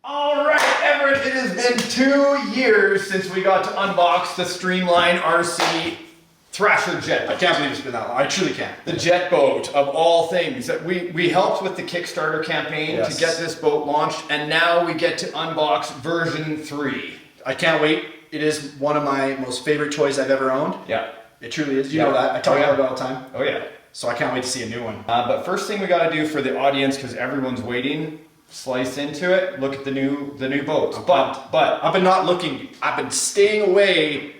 All right, Everett, it has been 2 years since we got to unbox the Streamline RC Thrasher jet boat. I can't believe it's been that long. I truly can't. The jet boat of all things. We helped with the Kickstarter campaign to get this boat launched, and now we get to unbox version 3. I can't wait. It is one of my most favorite toys I've ever owned. Yeah. It truly is. You know that. I talk about it all the time. Oh yeah. So I can't wait to see a new one. But first thing we got to do for the audience, because everyone's waiting, slice into it. Look at the new boats. But I've been not looking. I've been staying away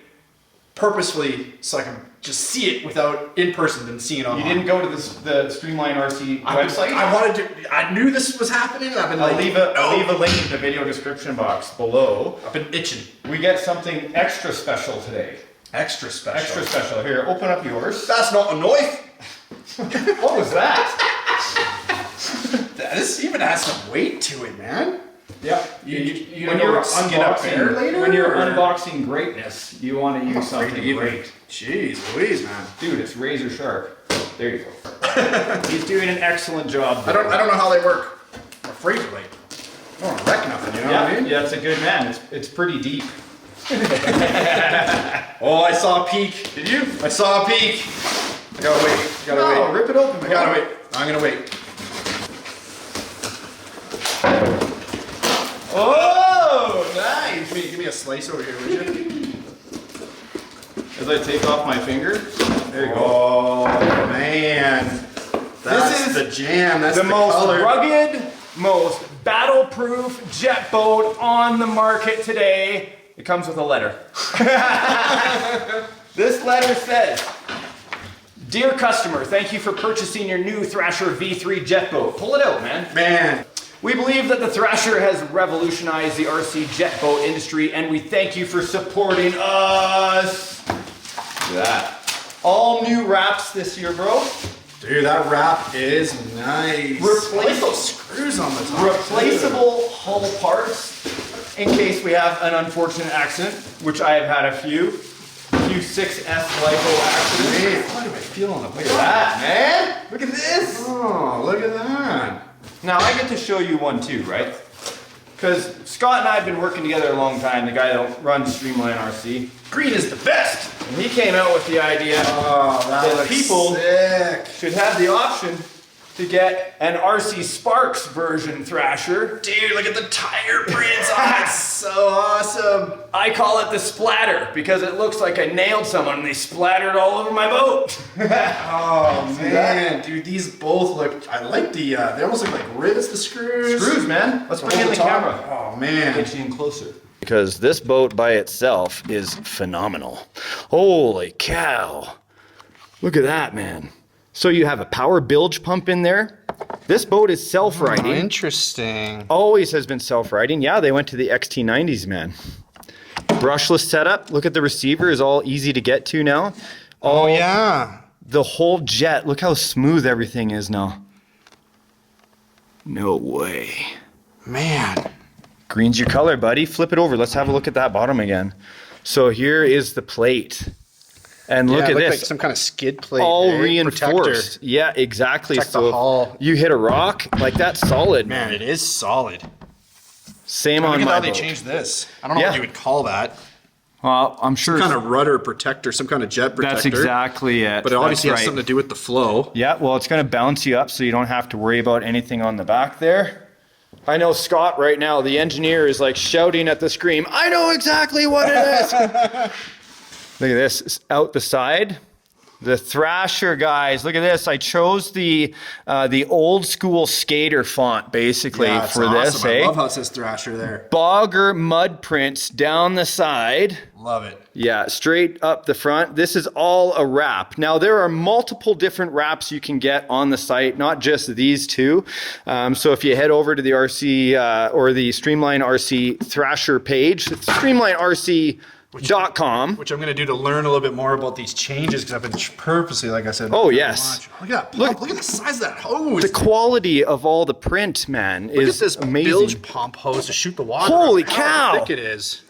purposefully so I can just see it without in person than seeing it online. You didn't go to the Streamline RC website? I wanted to. I knew this was happening, and I've been I'll leave a link in the video description box below. I've been itching. We get something extra special today. Extra special. Extra special. Here, open up yours. That's not a knife. What was that? This even has some weight to it, man. Yeah. When you're unboxing greatness, you want to use something great. Jeez Louise, man. Dude, it's razor sharp. There you go. He's doing an excellent job there. I don't know how they work. I'm afraid to, like, I don't want to wreck nothing, you know what I mean? Yeah, it's a good man. It's pretty deep. Oh, I saw a peek. Did you? I saw a peek. I gotta wait. No, rip it open. I gotta wait. I'm gonna wait. Oh, nice. Give me a slice over here, would you? As I take off my finger. There you go. Oh, man. That's the jam. That's the most color. rugged, most battle-proof jet boat on the market today. It comes with a letter. This letter says, "Dear customer, thank you for purchasing your new Thrasher V3 jet boat." Pull it out, man. Man. We believe that the Thrasher has revolutionized the RC jet boat industry, and we thank you for supporting us. Look at that. All new wraps this year, bro. Dude, that wrap is nice. I like those screws on the top. Replaceable hull parts in case we have an unfortunate accident, which I have had a few 6S Lipo accidents. Man, how do I feel on the Look at that, man. Look at this. Oh, look at that. Now I get to show you one too, right? Because Scott and I have been working together a long time, the guy that runs Streamline RC. Green is the best. And he came out with the idea that people should have the option to get an RCSPARKS version Thrasher. Dude, look at the tire prints. Oh, that's so awesome. I call it the splatter because it looks like I nailed someone and they splattered all over my boat. Oh man, dude, these both look. I like the. They almost look like rivets. The screws. Screws, man. Let's bring in the camera. Oh man. Get you in closer. Because this boat by itself is phenomenal. Holy cow! Look at that, man. So you have a power bilge pump in there. This boat is self-riding. Oh, interesting. Always has been self-riding. Yeah, they went to the XT90s, man. Brushless setup. Look at the receiver is all easy to get to now. Oh yeah. The whole jet. Look how smooth everything is now. No way. Man. Green's your color, buddy. Flip it over. Let's have a look at that bottom again. So here is the plate. And look at this. Like some kind of skid plate. All reinforced. Protector. Yeah, exactly. Protect the hull. You hit a rock, like that's solid. Man, it is solid. Same on my boat. Look at how they changed this. I don't know what you would call that. Well, I'm sure. Some kind of rudder protector, some kind of jet protector. That's exactly it. But it obviously has something to do with the flow. Yeah, well, it's going to bounce you up so you don't have to worry about anything on the back there. I know Scott right now, the engineer, is like shouting at the screen, I know exactly what it is. Look at this, out the side. The Thrasher, guys, look at this. I chose the old school skater font, basically, for this. I love how it says Thrasher there. Bogger mud prints down the side. Love it. Yeah, straight up the front. This is all a wrap. Now, there are multiple different wraps you can get on the site, not just these two. So if you head over to the RC or the Streamline RC Thrasher page, it's streamlinerc.com. Which I'm going to do to learn a little bit more about these changes because I've been purposely, like I said. Oh, yes. Look at that pump. Look at the size of that hose. The quality of all the print, man, is this amazing. Bilge pump hose to shoot the water. Holy cow! cow! How thick it is.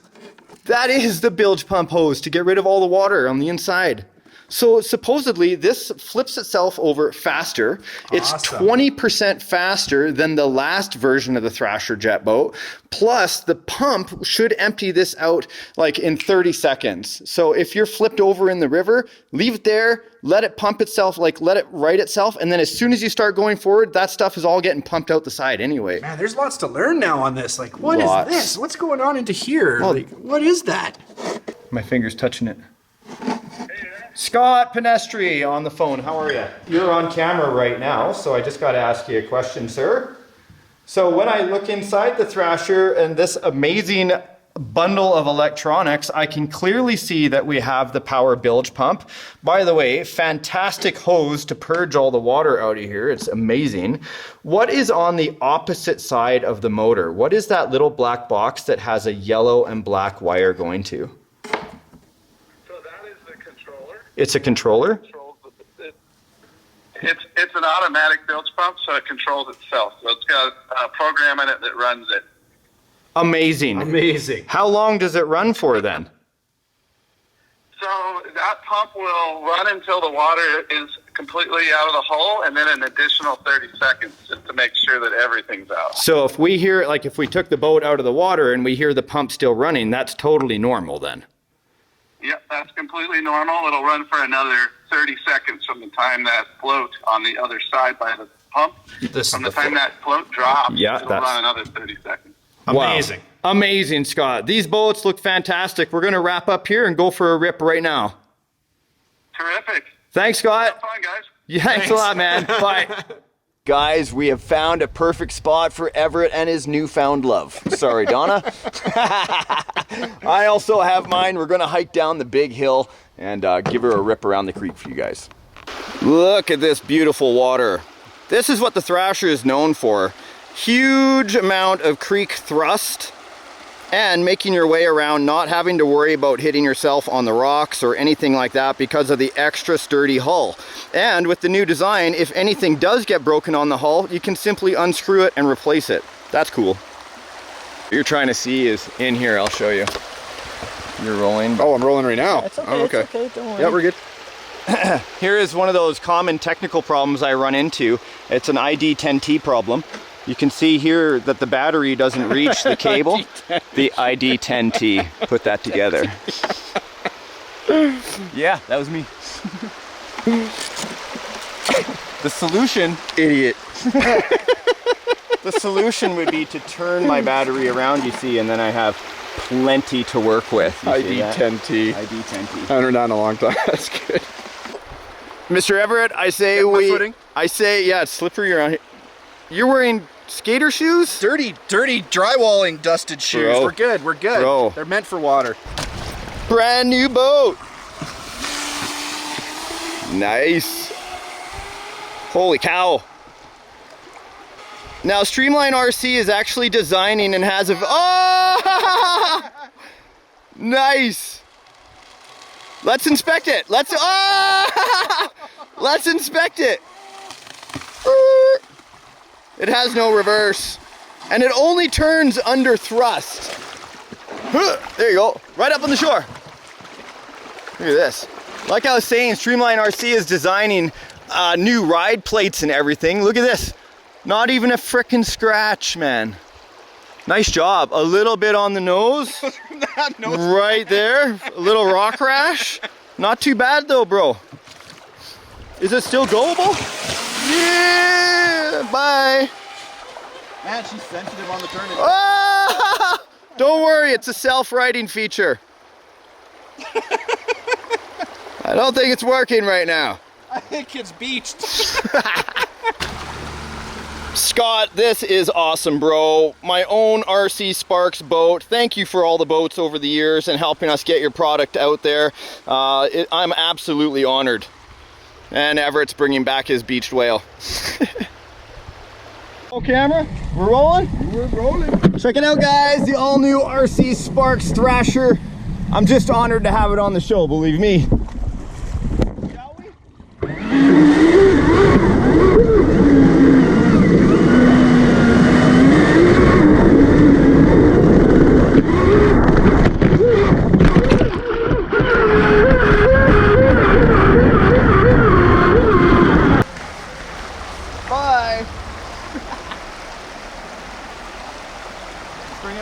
That is the bilge pump hose to get rid of all the water on the inside. So supposedly this flips itself over faster. It's Awesome. 20% faster than the last version of the Thrasher jet boat. Plus the pump should empty this out like in 30 seconds. So if you're flipped over in the river, leave it there, let it pump itself, like let it right itself. And then as soon as you start going forward, that stuff is all getting pumped out the side anyway. Man, there's lots to learn now on this. Like, what is Lots. this? What's going on into here? Well, Like, what is that? My finger's touching it. Scott Pennestri on the phone. How are you? You're on camera right now, so I just got to ask you a question, sir. So when I look inside the Thrasher and this amazing bundle of electronics, I can clearly see that we have the power bilge pump. By the way, fantastic hose to purge all the water out of here. It's amazing. What is on the opposite side of the motor? What is that little black box that has a yellow and black wire going to? It's a controller? It's an automatic bilge pump, so it controls itself. So it's got a program in it that runs it. Amazing. Amazing. How long does it run for then? So that pump will run until the water is completely out of the hull, and then an additional 30 seconds just to make sure that everything's out. So if we hear, like if we took the boat out of the water and we hear the pump still running, that's totally normal then? Yep, that's completely normal. It'll run for another 30 seconds from the time that float on the other side by the pump. From the time that float drops, it'll run another 30 seconds. Amazing. Wow. Amazing, Scott. These boats look fantastic. We're going to wrap up here and go for a rip right now. Terrific. Thanks, Scott. Have fun, guys. Yeah, thanks a lot, man. Bye. Guys, we have found a perfect spot for Everett and his newfound love. Sorry, Donna. I also have mine. We're going to hike down the big hill and give her a rip around the creek for you guys. Look at this beautiful water. This is what the Thrasher is known for. Huge amount of creek thrust and making your way around, not having to worry about hitting yourself on the rocks or anything like that because of the extra sturdy hull. And with the new design, if anything does get broken on the hull, you can simply unscrew it and replace it. That's cool. What you're trying to see is in here. I'll show you. You're rolling. Oh, I'm rolling right now. It's okay, oh, okay. it's okay, don't worry. Yeah, we're good. Here is one of those common technical problems I run into. It's an ID10T problem. You can see here that the battery doesn't reach the cable. The ID10T. Put that together. Yeah, that was me. The solution, idiot. The solution would be to turn my battery around, you see, and then I have plenty to work with. ID10T. ID10T. I haven't heard that in a long time. That's good. Mr. Everett, I say yeah, it's slippery around here. You're wearing skater shoes? Dirty drywalling dusted shoes. Bro. We're good. We're good. Bro. They're meant for water. Brand new boat. Nice. Holy cow. Now Streamline RC is actually designing and has a... Oh! Nice. Let's inspect it. Let's inspect it. It has no reverse. And it only turns under thrust. There you go. Right up on the shore. Look at this. Like I was saying, Streamline RC is designing new ride plates and everything. Look at this. Not even a frickin' scratch, man. Nice job. A little bit on the nose. Right there. A little rock rash. Not too bad though, bro. Is it still goable? Yeah, bye. Man, she's sensitive on the turn. Ah! Don't worry, it's a self-righting feature. I don't think it's working right now. I think it's beached. Scott, this is awesome, bro. My own RCSPARKS boat. Thank you for all the boats over the years and helping us get your product out there. I'm absolutely honored. And Everett's bringing back his beached whale. Roll camera, we're rolling? We're rolling. Check it out, guys, the all new RCSPARKS Thrasher. I'm just honored to have it on the show, believe me. Shall we?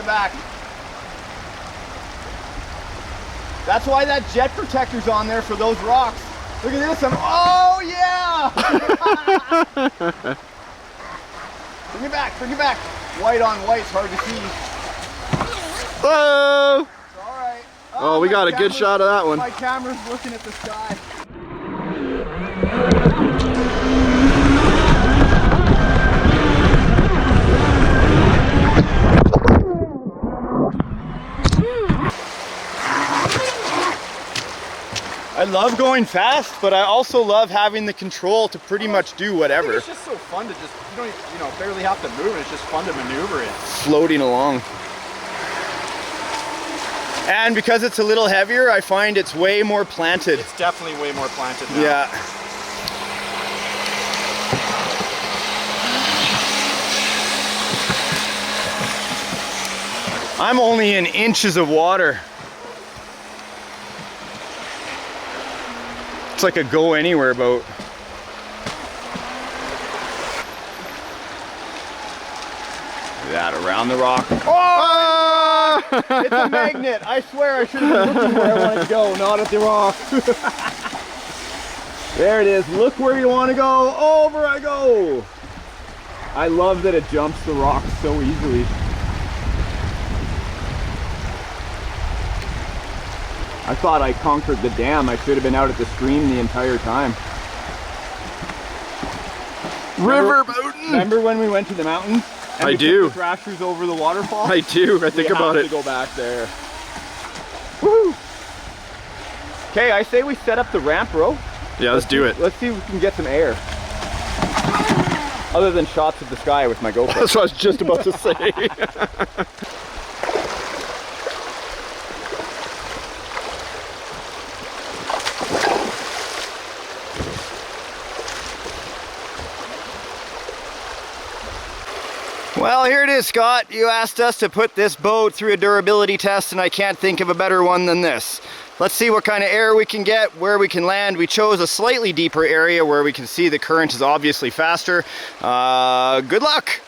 coming back. That's why that jet protector's on there for those rocks. Look at this. Oh yeah! Bring it back, bring it back. White on white's hard to see. Whoa! It's all right. Oh, we got a good shot of that one. My camera's looking at the sky. I love going fast, but I also love having the control to pretty much do whatever. It's just so fun to just, you don't, you know, barely have to move. It's just fun to maneuver it. Floating along. And because it's a little heavier, I find it's way more planted. It's definitely way more planted now. Yeah. I'm only in inches of water. It's like a go anywhere boat. That around the rock. Oh! It's a magnet. I swear I should have been looking where I wanted to go, not at the rock. There it is. Look where you want to go. Over I go. I love that it jumps the rocks so easily. I thought I conquered the dam. I should have been out at the stream the entire time. Riverboating! Remember when we went to the mountains? And I do. The Thrashers over the waterfall? I do. I think about it. We have to go back there. Woo! Okay, I say we set up the ramp, bro. Yeah, let's do it. Let's see if we can get some air. Other than shots of the sky with my GoPro. That's what I was just about to say. Well, here it is, Scott. You asked us to put this boat through a durability test, and I can't think of a better one than this. Let's see what kind of air we can get, where we can land. We chose a slightly deeper area where we can see the current is obviously faster. Good luck!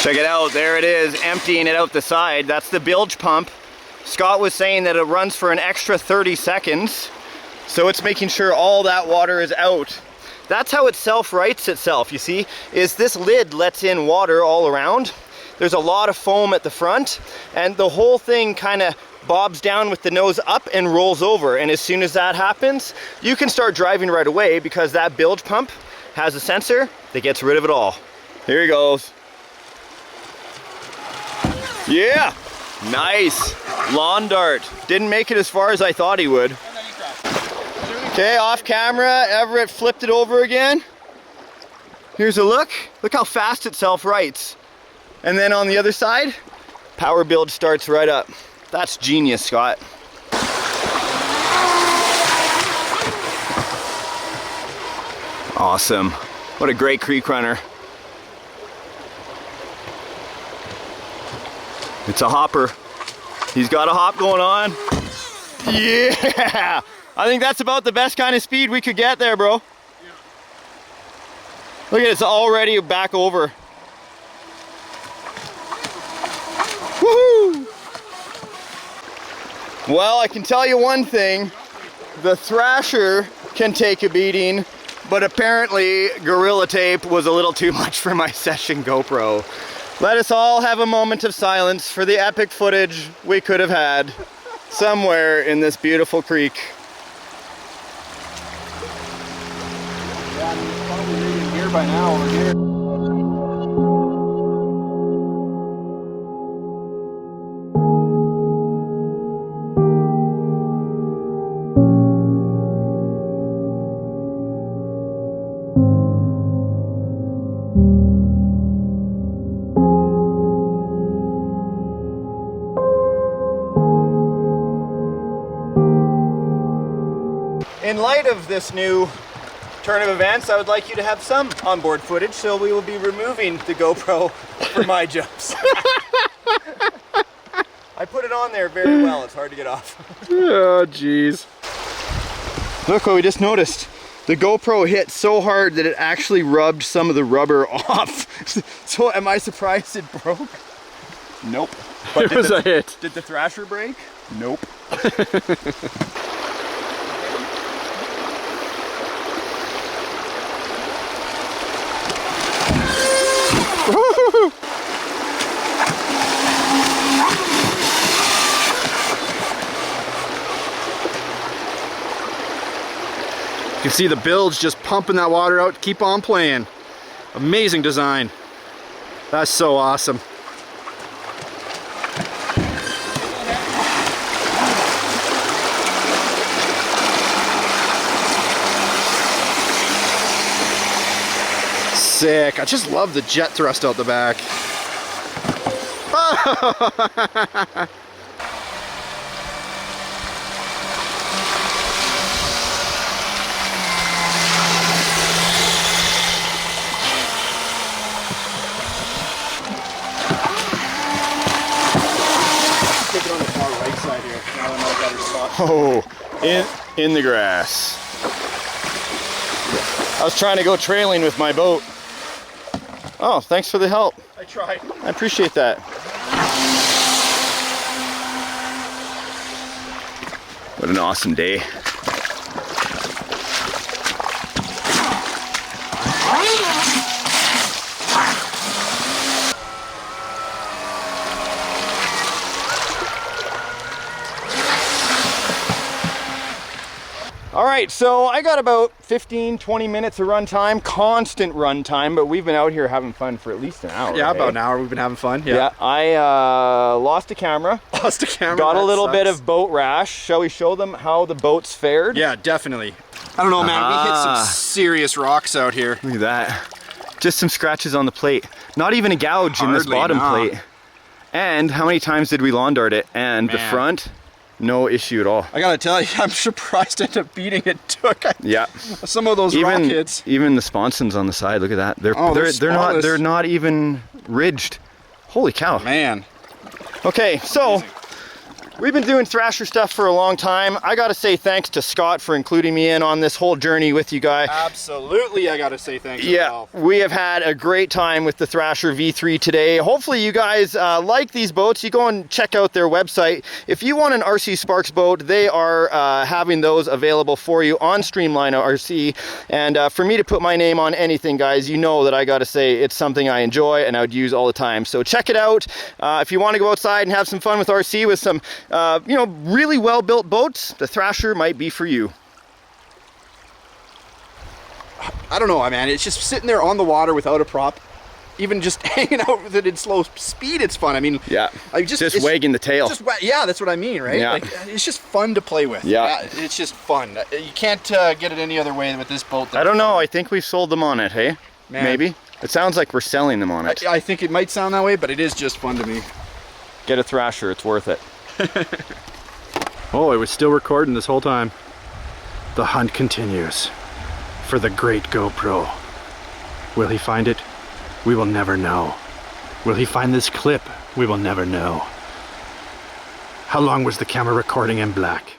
Check it out, there it is, emptying it out the side. That's the bilge pump. Scott was saying that it runs for an extra 30 seconds. So it's making sure all that water is out. That's how it self-rights itself, you see, is this lid lets in water all around. There's a lot of foam at the front, and the whole thing kind of bobs down with the nose up and rolls over. And as soon as that happens, you can start driving right away because that bilge pump has a sensor that gets rid of it all. Here he goes. Yeah, nice. Lawn dart. Didn't make it as far as I thought he would. Okay, off camera, Everett flipped it over again. Here's a look. Look how fast it self-rights. And then on the other side, power build starts right up. That's genius, Scott. Awesome. What a great creek runner. It's a hopper. He's got a hop going on. Yeah! I think that's about the best kind of speed we could get there, bro. Look at it, it's already back over. Woohoo! Well, I can tell you one thing. The Thrasher can take a beating, but apparently Gorilla Tape was a little too much for my session GoPro. Let us all have a moment of silence for the epic footage we could have had somewhere in this beautiful creek. Yeah, I'm probably reading here by now over here. In light of this new turn of events, I would like you to have some onboard footage, so we will be removing the GoPro for my jumps. I put it on there very well, it's hard to get off. Oh, jeez. Look what we just noticed. The GoPro hit so hard that it actually rubbed some of the rubber off. So am I surprised it broke? Nope. But It was a hit. Did the Thrasher break? Nope. You can see the bilge just pumping that water out, keep on playing. Amazing design. That's so awesome. Sick. I just love the jet thrust out the back. Take it on the far right side here. Now I'm at a better spot. Oh, in the grass. I was trying to go trailing with my boat. Oh, thanks for the help. I tried. I appreciate that. What an awesome day. All right, so I got about 15-20 minutes of run time, constant run time, but we've been out here having fun for at least an hour. Yeah, hey? about an hour we've been having fun. Yeah, I lost a camera. Lost a camera. Got a little sucks. bit of boat rash. Shall we show them how the boat's fared? Yeah, definitely. I don't know, man. We hit some serious rocks out here. Look at that. Just some scratches on the plate. Not even a gouge in this Hardly, bottom nah. plate. And how many times did we lawn dart it? And the Man. front, no issue at all. I gotta tell you, I'm surprised at the beating it took. Yeah. Some of those rock hits. Even the sponsons on the side, look at that. They're spotless. they're not even ridged. Holy cow. Man. Okay, so we've been doing Thrasher stuff for a long time. I gotta say thanks to Scott for including me in on this whole journey with you guys. Absolutely, I gotta say thanks. Yeah, we have had a great time with the Thrasher V3 today. Hopefully you guys like these boats. You go and check out their website. If you want an RC Sparks boat, they are having those available for you on Streamline RC. And for me to put my name on anything, guys, you know that I gotta say it's something I enjoy and I would use all the time. So check it out. If you want to go outside and have some fun with RC with some you know, really well-built boats, the Thrasher might be for you. I don't know, man. It's just sitting there on the water without a prop. Even just hanging out with it in slow speed, it's fun. I mean, yeah, I just wagging the tail. Yeah, that's what I mean, right? Yeah. Like, it's just fun to play with. Yeah. It's just fun. You can't get it any other way with this boat. I don't know. I think we've sold them on it, hey? Man. Maybe. It sounds like we're selling them on it. I think it might sound that way, but it is just fun to me. Get a Thrasher. It's worth it. Oh, it was still recording this whole time. The hunt continues for the great GoPro. Will he find it? We will never know. Will he find this clip? We will never know. How long was the camera recording in black?